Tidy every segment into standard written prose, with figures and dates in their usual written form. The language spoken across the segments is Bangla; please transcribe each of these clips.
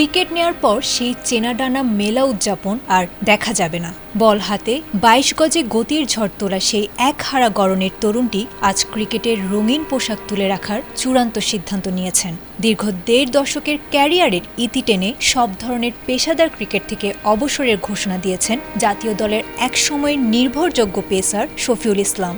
উইকেট নেয়ার পর সেই চেনা ডানা মেলা উদযাপন আর দেখা যাবে না। বল হাতে ২২ গজে গতির ঝড় তোলা সেই একহারা গড়নের তরুণটি আজ ক্রিকেটের রঙিন পোশাক তুলে রাখার চূড়ান্ত সিদ্ধান্ত নিয়েছেন। দীর্ঘ ১.৫ দশকের ক্যারিয়ারের ইতি টেনে সব ধরনের পেশাদার ক্রিকেট থেকে অবসরের ঘোষণা দিয়েছেন জাতীয় দলের একসময়ের নির্ভরযোগ্য পেসার শফিউল ইসলাম।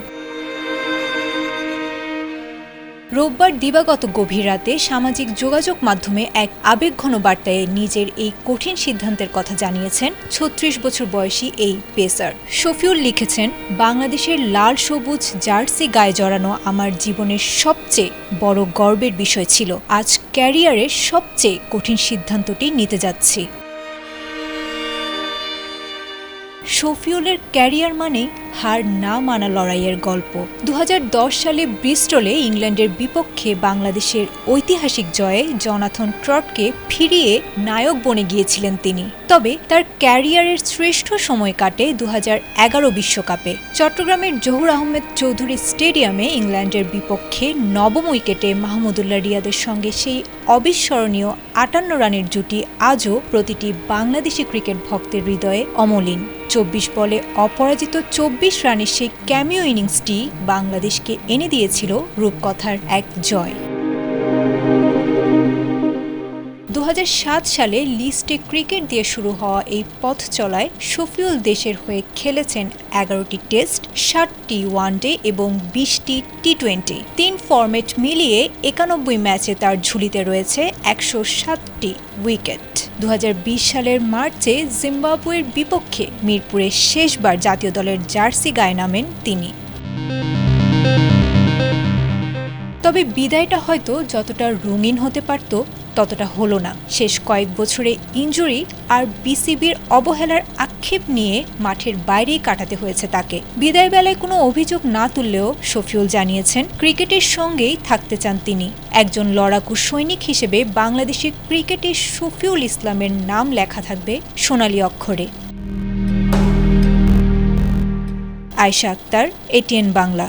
রোববার দিবাগত গভীর রাতে সামাজিক যোগাযোগ মাধ্যমে এক আবেগঘন বার্তায় নিজের এই কঠিন সিদ্ধান্তের কথা জানিয়েছেন ৩৬ বছর বয়সী এই পেসার। শফিউল লিখেছেন, বাংলাদেশের লাল সবুজ জার্সি গায়ে জড়ানো আমার জীবনের সবচেয়ে বড় গর্বের বিষয় ছিল। আজ ক্যারিয়ারের সবচেয়ে কঠিন সিদ্ধান্তটি নিতে যাচ্ছি। শফিউলের ক্যারিয়ার মানেই হার না মানা লড়াইয়ের গল্প। ২০১০ সালে ব্রিস্টলে ইংল্যান্ডের বিপক্ষে বাংলাদেশের ঐতিহাসিক জয়ে জনাথন ট্রটকে ফিরিয়ে নায়ক বনে গিয়েছিলেন তিনি। তবে তার ক্যারিয়ারের শ্রেষ্ঠ সময় কাটে ২০১১ বিশ্বকাপে। চট্টগ্রামের জহুর আহমেদ চৌধুরী স্টেডিয়ামে ইংল্যান্ডের বিপক্ষে নবম উইকেটে মাহমুদুল্লাহ রিয়াদের সঙ্গে সেই অবিস্মরণীয় ৫৮ রানের জুটি আজও প্রতিটি বাংলাদেশি ক্রিকেট ভক্তের হৃদয়ে অমলিন। ২৪ বলে অপরাজিত ২৪ রানের সেই ক্যামিও ইনিংসটি বাংলাদেশকে এনে দিয়েছিল রূপকথার এক জয়। ২০০৭ সালে লিস্টে ক্রিকেট দিয়ে শুরু হওয়া এই পথ চলায় শফিউল দেশের হয়ে খেলেছেন ১১টি টেস্ট, ৬০টি ওয়ানডে এবং ২০টি টি-২০। ৩ ফরম্যাট মিলিয়ে ৯১ ম্যাচে তার ঝুলিতে রয়েছে ১০৭টি উইকেট। ২০২০ সালের মার্চে জিম্বাবুয়ের বিপক্ষে মিরপুরে শেষবার জাতীয় দলের জার্সি গায়ে নামেন তিনি। তবে বিদায়টা হয়তো যতটা রঙিন হতে পারত ততটা হলো না। শেষ কয়েক বছরে ইনজুরি আর বিসিবির অবহেলার আক্ষেপ নিয়ে মাঠের বাইরেই কাটাতে হয়েছে তাকে। বিদায় বেলায় কোনো অভিযোগ না তুললেও শফিউল জানিয়েছেন, ক্রিকেটের সঙ্গেই থাকতে চান তিনি। একজন লড়াকু সৈনিক হিসেবে বাংলাদেশি ক্রিকেটে শফিউল ইসলামের নাম লেখা থাকবে সোনালী অক্ষরে। আয়েশা আক্তার, এটিএন বাংলা।